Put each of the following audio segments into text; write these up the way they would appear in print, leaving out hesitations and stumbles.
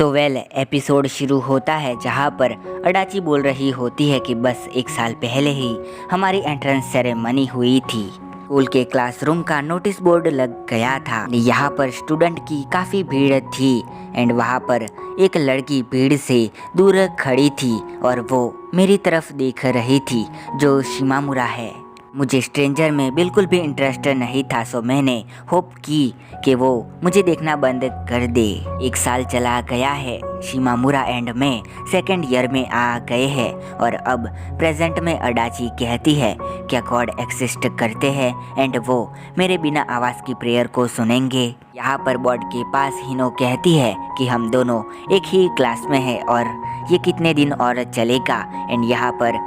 Episode शुरू होता है जहाँ पर अडाची बोल रही होती है कि बस 1 साल पहले ही हमारी एंट्रेंस सेरेमनी हुई थी। स्कूल के क्लासरूम का नोटिस बोर्ड लग गया था। यहाँ पर स्टूडेंट की काफ़ी भीड़ थी एंड वहाँ पर एक लड़की भीड़ से दूर खड़ी थी और वो मेरी तरफ देख रही थी, जो शिमामुरा है। मुझे स्ट्रेंजर में बिल्कुल भी इंटरेस्ट नहीं था, सो मैंने होप की कि वो मुझे देखना बंद कर दे। 1 साल चला गया है, शिमामुरा एंड मैं सेकेंड ईयर में आ गए हैं और अब प्रेजेंट में अडाची कहती है क्या गॉड एक्सिस्ट करते हैं एंड वो मेरे बिना आवाज़ की प्रेयर को सुनेंगे। यहाँ पर बोर्ड के पास हिनो कहती है कि हम दोनों एक ही क्लास में हैं और ये कितने दिन और चलेगा। एंड यहाँ पर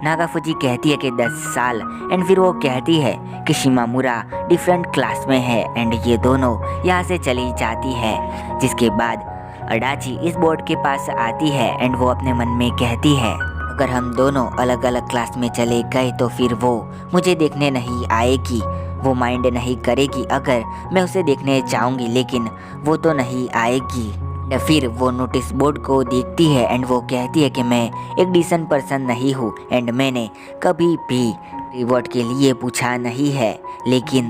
नागाफुजी कहती है कि 10 साल एंड फिर वो कहती है कि शिमामुरा डिफरेंट क्लास में है एंड ये दोनों यहाँ से चली जाती है। जिसके बाद अडाची इस बोर्ड के पास आती है एंड वो अपने मन में कहती है अगर हम दोनों अलग अलग क्लास में चले गए तो फिर वो मुझे देखने नहीं आएगी, वो माइंड नहीं करेगी अगर मैं उसे देखने जाऊंगी, लेकिन वो तो नहीं आएगी। फिर वो नोटिस बोर्ड को देखती है एंड वो कहती है कि मैं एक डिसेंट पर्सन नहीं हूँ एंड मैंने कभी भी रिवॉर्ड के लिए पूछा नहीं है, लेकिन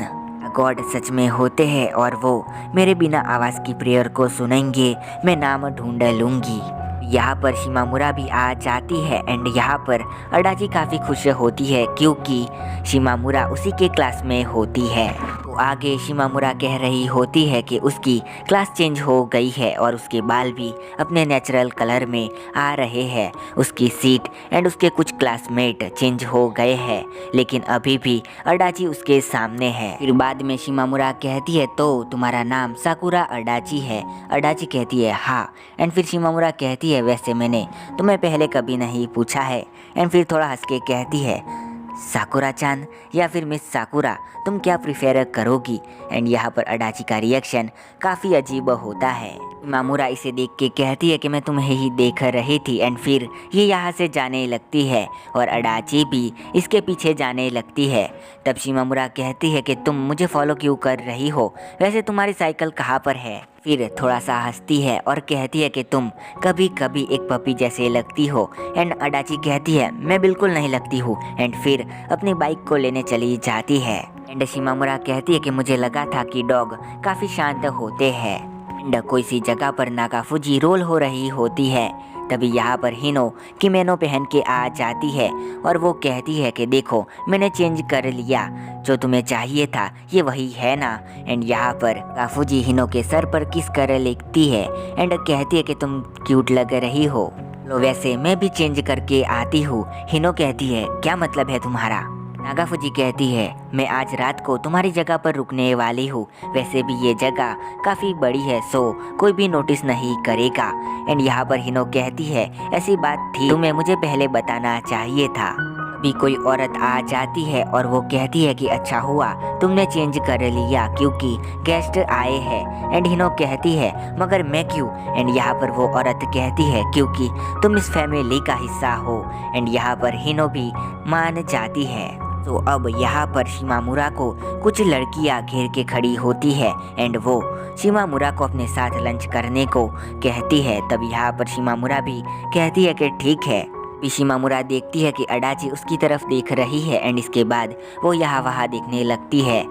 गॉड सच में होते हैं और वो मेरे बिना आवाज़ की प्रेयर को सुनेंगे, मैं नाम ढूंढ लूँगी। यहाँ पर शिमामुरा भी आ जाती है एंड यहाँ पर अडाची काफ़ी खुश होती है क्योंकि शिमामुरा उसी के क्लास में होती है। तो आगे शिमामुरा कह रही होती है कि उसकी क्लास चेंज हो गई है और उसके बाल भी अपने नेचुरल कलर में आ रहे हैं, उसकी सीट एंड उसके कुछ क्लासमेट चेंज हो गए हैं, लेकिन अभी भी अडाची उसके सामने है। फिर बाद में शिमामुरा कहती है तो तुम्हारा नाम साकुरा अडाची है। अडाची कहती है हाँ एंड फिर शिमामुरा कहती है वैसे मैंने तुम्हें पहले कभी नहीं पूछा है एंड फिर थोड़ा हंस के कहती है साकुरा चान या फिर मिस साकुरा, तुम क्या प्रिफेर करोगी। एंड यहाँ पर अडाची का रिएक्शन काफ़ी अजीब होता है। शिमामुरा इसे देख के कहती है कि मैं तुम्हें ही देख रही थी एंड फिर ये यहाँ से जाने लगती है और अडाची भी इसके पीछे जाने लगती है। तब शिमामुरा कहती है कि तुम मुझे फॉलो क्यों कर रही हो, वैसे तुम्हारी साइकिल कहाँ पर है। फिर थोड़ा सा हंसती है और कहती है कि तुम कभी कभी एक पपी जैसे लगती हो एंड अडाची कहती है मैं बिल्कुल नहीं लगती हूँ एंड फिर अपनी बाइक को लेने चली जाती है। एंड शिमामुरा कहती है कि मुझे लगा था कि डॉग काफ़ी शांत होते हैं। एंड कोई सी जगह पर नागाफुजी रोल हो रही होती है, तभी यहाँ पर हिनो किमेनो पहन के आ जाती है और वो कहती है कि देखो मैंने चेंज कर लिया, जो तुम्हें चाहिए था ये वही है ना। एंड यहाँ पर नागाफुजी हिनो के सर पर किस कर लेती है एंड कहती है कि तुम क्यूट लग रही हो, लो वैसे मैं भी चेंज करके आती हूँ। हिनो कहती है क्या मतलब है तुम्हारा। नागाफुजी कहती है मैं आज रात को तुम्हारी जगह पर रुकने वाली हूँ, वैसे भी ये जगह काफ़ी बड़ी है सो कोई भी नोटिस नहीं करेगा। एंड यहाँ पर हिनो कहती है ऐसी बात थी तुम्हें मुझे पहले बताना चाहिए था। अभी कोई औरत आ जाती है और वो कहती है कि अच्छा हुआ तुमने चेंज कर लिया क्योंकि गेस्ट आए हैं। एंड हिनो कहती है मगर मैं क्यों। एंड यहाँ पर वो औरत कहती है क्योंकि तुम इस फैमिली का हिस्सा हो। एंड यहाँ पर हिनो भी मान जाती है। तो अब यहाँ पर शिमामुरा को कुछ लड़कियाँ घेर के खड़ी होती है एंड वो शिमामुरा को अपने साथ लंच करने को कहती है। तब यहाँ पर शिमामुरा भी कहती है कि ठीक है। शिमामुरा देखती है कि अडाची उसकी तरफ देख रही है एंड इसके बाद वो यहाँ वहाँ देखने लगती है।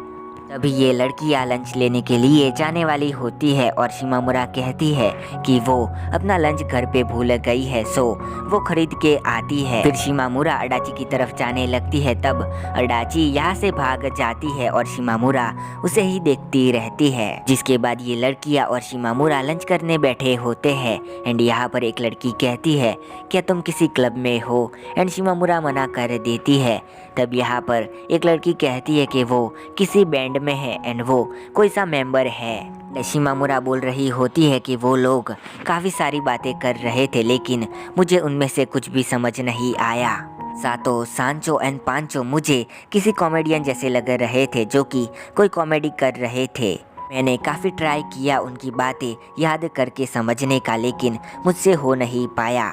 तभी ये लड़कियाँ लंच लेने के लिए जाने वाली होती है और शिमामुरा कहती है कि वो अपना लंच घर पे भूल गई है, सो वो खरीद के आती है। फिर शिमामुरा अडाची की तरफ जाने लगती है, तब अडाची यहाँ से भाग जाती है और शिमामुरा उसे ही देखती रहती है। जिसके बाद ये लड़कियाँ और शिमामुरा लंच करने बैठे होते हैं एंड यहाँ पर एक लड़की कहती है क्या तुम किसी क्लब में हो एंड शिमामुरा मना कर देती है। तब यहाँ पर एक लड़की कहती है कि वो किसी बैंड में है एंड वो कोई सा मेंबर है। शिमामुरा बोल रही होती है कि वो लोग काफ़ी सारी बातें कर रहे थे लेकिन मुझे उनमें से कुछ भी समझ नहीं आया। सातो, सांचो एंड पांचो मुझे किसी कॉमेडियन जैसे लग रहे थे जो कि कोई कॉमेडी कर रहे थे। मैंने काफ़ी ट्राई किया उनकी बातें याद करके समझने का, लेकिन मुझसे हो नहीं पाया।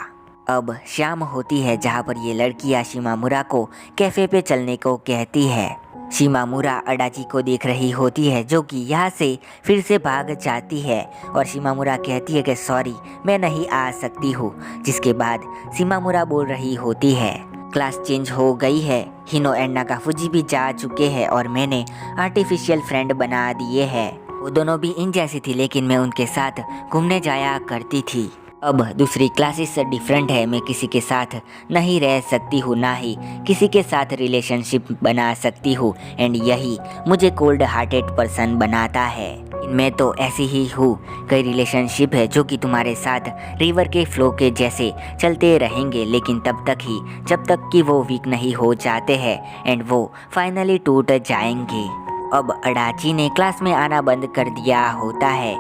अब शाम होती है जहाँ पर ये लड़कियाँ शिमामुरा को कैफ़े पे चलने को कहती है। शिमामुरा अडाची को देख रही होती है जो कि यहाँ से फिर से भाग जाती है और शिमामुरा कहती है कि सॉरी मैं नहीं आ सकती हूँ। जिसके बाद शिमामुरा बोल रही होती है क्लास चेंज हो गई है, हिनो एंड नागाफुजी भी जा चुके हैं और मैंने आर्टिफिशियल फ्रेंड बना दिए हैं। वो दोनों भी इन जैसी थी लेकिन मैं उनके साथ घूमने जाया करती थी। अब दूसरी क्लासेस से डिफरेंट है, मैं किसी के साथ नहीं रह सकती हूँ, ना ही किसी के साथ रिलेशनशिप बना सकती हूँ एंड यही मुझे कोल्ड हार्टेड पर्सन बनाता है। मैं तो ऐसी ही हूँ। कई रिलेशनशिप है जो कि तुम्हारे साथ रिवर के फ्लो के जैसे चलते रहेंगे लेकिन तब तक ही जब तक कि वो वीक नहीं हो जाते हैं एंड वो फाइनली टूट जाएंगे। अब अडाची ने क्लास में आना बंद कर दिया होता है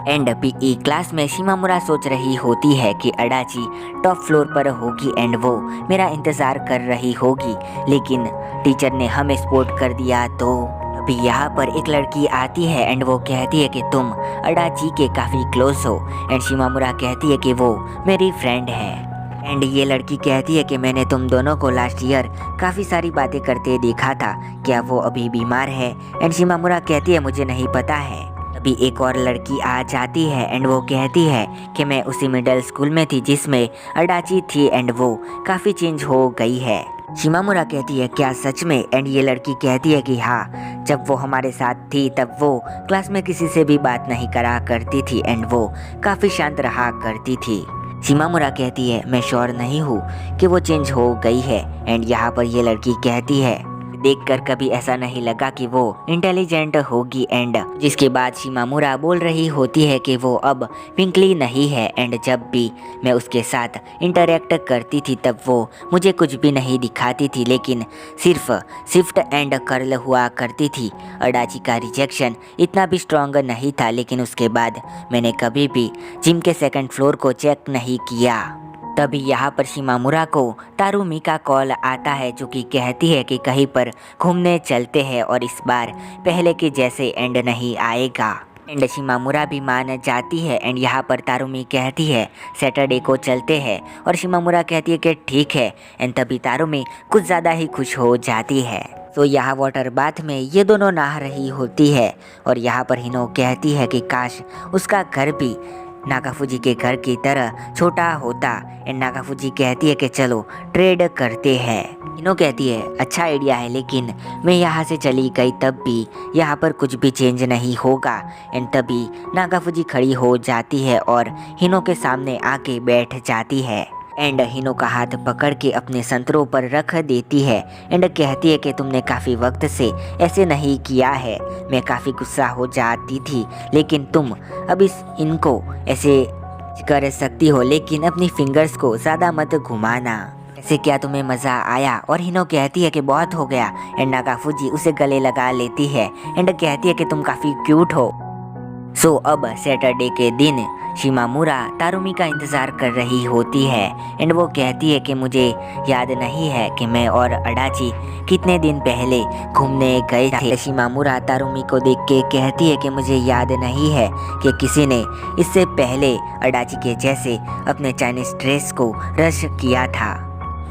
एंड पीई क्लास में शिमामुरा सोच रही होती है कि अडाची टॉप फ्लोर पर होगी एंड वो मेरा इंतज़ार कर रही होगी, लेकिन टीचर ने हमें स्पॉट कर दिया। तो अभी यहाँ पर एक लड़की आती है एंड वो कहती है कि तुम अडाची के काफ़ी क्लोज हो एंड शिमामुरा कहती है कि वो मेरी फ्रेंड है एंड ये लड़की कहती है कि मैंने तुम दोनों को लास्ट ईयर काफ़ी सारी बातें करते देखा था, क्या वो अभी बीमार है? एंड शिमामुरा कहती है मुझे नहीं पता है। अभी एक और लड़की आ जाती है एंड वो कहती है कि मैं उसी मिडिल स्कूल में थी जिसमें अडाची थी एंड वो काफ़ी चेंज हो गई है। शिमामुरा कहती है क्या सच में? एंड ये लड़की कहती है कि हाँ, जब वो हमारे साथ थी तब वो क्लास में किसी से भी बात नहीं करा करती थी एंड वो काफ़ी शांत रहा करती थी। शिमामुरा कहती है मैं श्योर नहीं हूँ कि वो चेंज हो गई है एंड यहाँ पर ये लड़की कहती है देखकर कभी ऐसा नहीं लगा कि वो इंटेलिजेंट होगी एंड जिसके बाद शिमामुरा बोल रही होती है कि वो अब पिंकली नहीं है एंड जब भी मैं उसके साथ इंटरेक्ट करती थी तब वो मुझे कुछ भी नहीं दिखाती थी लेकिन सिर्फ शिफ्ट एंड कर्ल हुआ करती थी। अडाची का रिजेक्शन इतना भी स्ट्रॉन्ग नहीं था लेकिन उसके बाद मैंने कभी भी जिम के सेकंड फ्लोर को चेक नहीं किया। तभी यहाँ पर शिमामुरा को तारुमी का कॉल आता है जो कि कहती है कि कहीं पर घूमने चलते हैं और इस बार पहले के जैसे एंड नहीं आएगा एंड शिमामुरा भी मान जाती है एंड यहाँ पर तारुमी कहती है सैटरडे को चलते हैं और शिमामुरा कहती है कि ठीक है एंड तभी तारुमी कुछ ज़्यादा ही खुश हो जाती है। तो यहाँ वाटर बाथ में ये दोनों नहा रही होती है और यहाँ पर हिनो कहती है कि काश उसका घर भी नागाफुजी के घर की तरह छोटा होता एंड नागाफुजी कहती है कि चलो ट्रेड करते हैं। हिनो कहती है अच्छा आइडिया है लेकिन मैं यहाँ से चली गई तब भी यहाँ पर कुछ भी चेंज नहीं होगा एंड तभी नागाफुजी खड़ी हो जाती है और हिनो के सामने आके बैठ जाती है एंड हिनो का हाथ पकड़ के अपने संतरों पर रख देती है एंड कहती है कि तुमने काफ़ी वक्त से ऐसे नहीं किया है, मैं काफ़ी गुस्सा हो जाती थी लेकिन तुम अब इनको ऐसे कर सकती हो लेकिन अपनी फिंगर्स को ज़्यादा मत घुमाना। ऐसे क्या तुम्हें मज़ा आया? और हिनो कहती है कि बहुत हो गया एंड नागाफुजी उसे गले लगा लेती है एंड कहती है कि तुम काफ़ी क्यूट हो। सो अब सैटरडे के दिन शिमामुरा तारुमी का इंतज़ार कर रही होती है एंड वो कहती है कि मुझे याद नहीं है कि मैं और अडाची कितने दिन पहले घूमने गए थे। शिमामुरा तारुमी को देख के कहती है कि मुझे याद नहीं है कि किसी ने इससे पहले अडाची के जैसे अपने चाइनीज ड्रेस को रश किया था।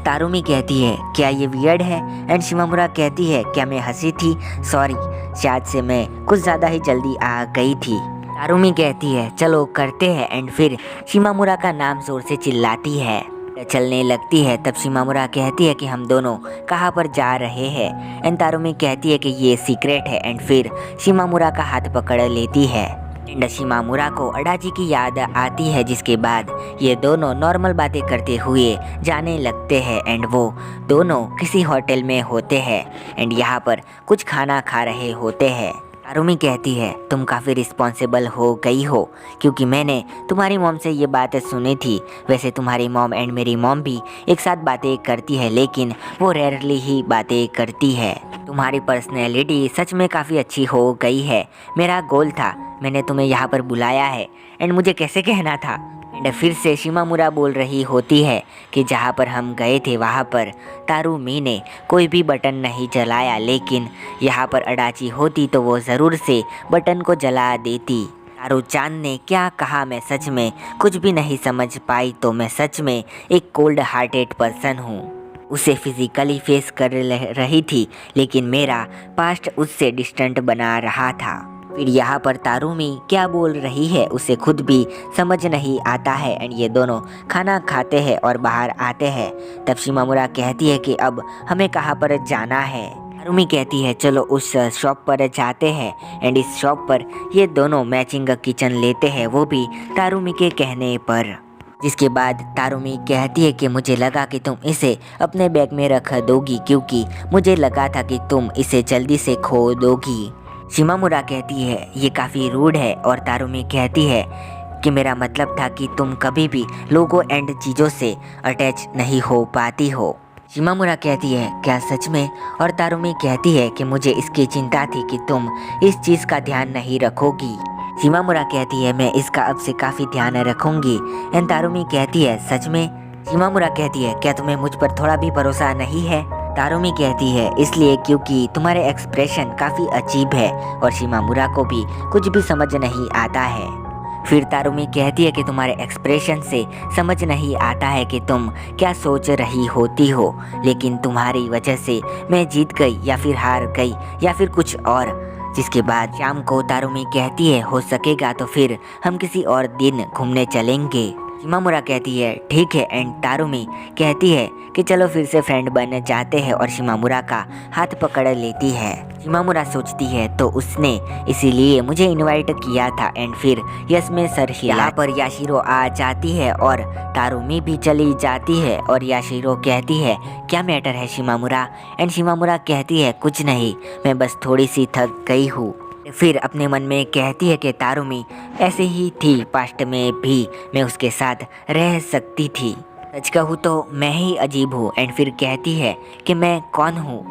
तारुमी कहती है क्या ये वियर्ड है? एंड शिमामुरा कहती है क्या मैं हंसी थी? सॉरी, शायद से मैं कुछ ज़्यादा ही जल्दी आ गई थी। तारुमी कहती है चलो करते हैं एंड फिर शिमामुरा का नाम जोर से चिल्लाती है। चलने लगती है तब शिमामुरा कहती है कि हम दोनों कहाँ पर जा रहे हैं एंड तारुमी कहती है कि ये सीक्रेट है एंड फिर शिमामुरा का हाथ पकड़ लेती है एंड शिमामुरा को अडाची की याद आती है जिसके बाद ये दोनों नॉर्मल बातें करते हुए जाने लगते हैं एंड वो दोनों किसी होटल में होते हैं एंड यहाँ पर कुछ खाना खा रहे होते हैं। तारुमी कहती है तुम काफ़ी रिस्पॉन्सिबल हो गई हो क्योंकि मैंने तुम्हारी मॉम से ये बात सुनी थी। वैसे तुम्हारी मॉम एंड मेरी मॉम भी एक साथ बातें करती है लेकिन वो रेयरली ही बातें करती है। तुम्हारी पर्सनैलिटी सच में काफ़ी अच्छी हो गई है। मेरा गोल था, मैंने तुम्हें यहाँ पर बुलाया है एंड मुझे कैसे कहना था। एंड फिर से शिमामुरा बोल रही होती है कि जहाँ पर हम गए थे वहाँ पर तारुमी ने कोई भी बटन नहीं जलाया लेकिन यहाँ पर अडाची होती तो वो ज़रूर से बटन को जला देती। तारू-चान ने क्या कहा मैं सच में कुछ भी नहीं समझ पाई। तो मैं सच में एक कोल्ड हार्टेड पर्सन हूँ। उसे फिजिकली फेस कर रही थी, लेकिन मेरा पास्ट उससे डिस्टेंट बना रहा था। फिर यहाँ पर तारुमी क्या बोल रही है उसे खुद भी समझ नहीं आता है एंड ये दोनों खाना खाते हैं और बाहर आते हैं। तब शिमामुरा कहती है कि अब हमें कहाँ पर जाना है। तारुमी कहती है चलो उस शॉप पर जाते हैं एंड इस शॉप पर ये दोनों मैचिंग किचन लेते हैं, वो भी तारुमी के कहने पर। जिसके बाद तारुमी कहती है कि मुझे लगा कि तुम इसे अपने बैग में रख दोगी क्योंकि मुझे लगा था कि तुम इसे जल्दी से खो दोगी। शिमामुरा कहती है ये काफ़ी रूड है और तारुमी कहती है कि मेरा मतलब था कि तुम कभी भी लोगों एंड चीज़ों से अटैच नहीं हो पाती हो। शिमामुरा कहती है क्या सच में? और तारुमी कहती है कि मुझे इसकी चिंता थी कि तुम इस चीज़ का ध्यान नहीं रखोगी। शिमामुरा कहती है मैं इसका अब से काफ़ी ध्यान रखूंगी एंड तारुमी कहती है सच में? शिमामुरा कहती है क्या तुम्हें मुझ पर थोड़ा भी भरोसा नहीं है? तारुमी कहती है इसलिए क्योंकि तुम्हारे एक्सप्रेशन काफ़ी अजीब है और शिमामुरा को भी कुछ भी समझ नहीं आता है। फिर तारुमी कहती है कि तुम्हारे एक्सप्रेशन से समझ नहीं आता है कि तुम क्या सोच रही होती हो, लेकिन तुम्हारी वजह से मैं जीत गई या फिर हार गई या फिर कुछ और। जिसके बाद शाम को तारुमी कहती है हो सकेगा तो फिर हम किसी और दिन घूमने चलेंगे। शिमामुरा कहती है ठीक है एंड तारुमी कहती है कि चलो फिर से फ्रेंड बन जाते हैं और शिमामुरा का हाथ पकड़ लेती है। शिमामुरा सोचती है तो उसने इसीलिए मुझे इनवाइट किया था एंड फिर यस में सर हिला। यहाँ पर याशिरो आ जाती है और तारुमी भी चली जाती है और याशिरो कहती है क्या मैटर है शिमामुरा? एंड शिमामुरा कहती है कुछ नहीं, मैं बस थोड़ी सी थक गई हूँ। फिर अपने मन में कहती है कि तारुमी ऐसे ही थी, पास्ट में भी मैं उसके साथ रह सकती थी। सच कहूँ तो मैं ही अजीब हूँ। एंड फिर कहती है कि मैं कौन हूँ?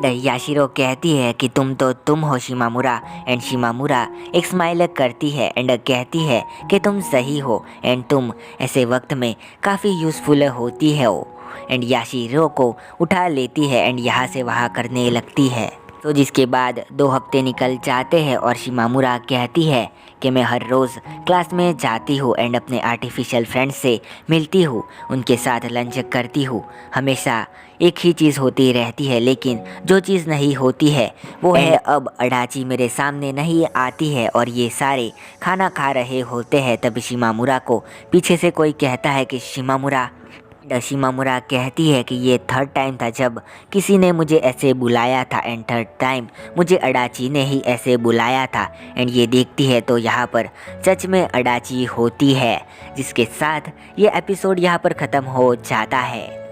याशिरो कहती है कि तुम तो तुम हो शिमामुरा। एंड शिमामुरा एक स्माइल करती है एंड कहती है कि तुम सही हो एंड तुम ऐसे वक्त में काफ़ी यूज़फुल होती हो। एंड याशिरो को उठा लेती है एंड यहाँ से वहाँ करने लगती है। तो जिसके बाद 2 हफ्ते निकल जाते हैं और शिमामुरा कहती है कि मैं हर रोज़ क्लास में जाती हूँ एंड अपने आर्टिफिशियल फ्रेंड्स से मिलती हूँ, उनके साथ लंच करती हूँ। हमेशा एक ही चीज़ होती रहती है, लेकिन जो चीज़ नहीं होती है वो है अब अडाची मेरे सामने नहीं आती है और ये सारे खाना खा रहे होते हैं। तभी शिमामुरा को पीछे से कोई कहता है कि शिमामुरा। शिमामुरा कहती है कि ये 3rd टाइम था जब किसी ने मुझे ऐसे बुलाया था एंड 3rd टाइम मुझे अडाची ने ही ऐसे बुलाया था। एंड ये देखती है तो यहाँ पर सच में अडाची होती है। जिसके साथ ये एपिसोड यहाँ पर ख़त्म हो जाता है।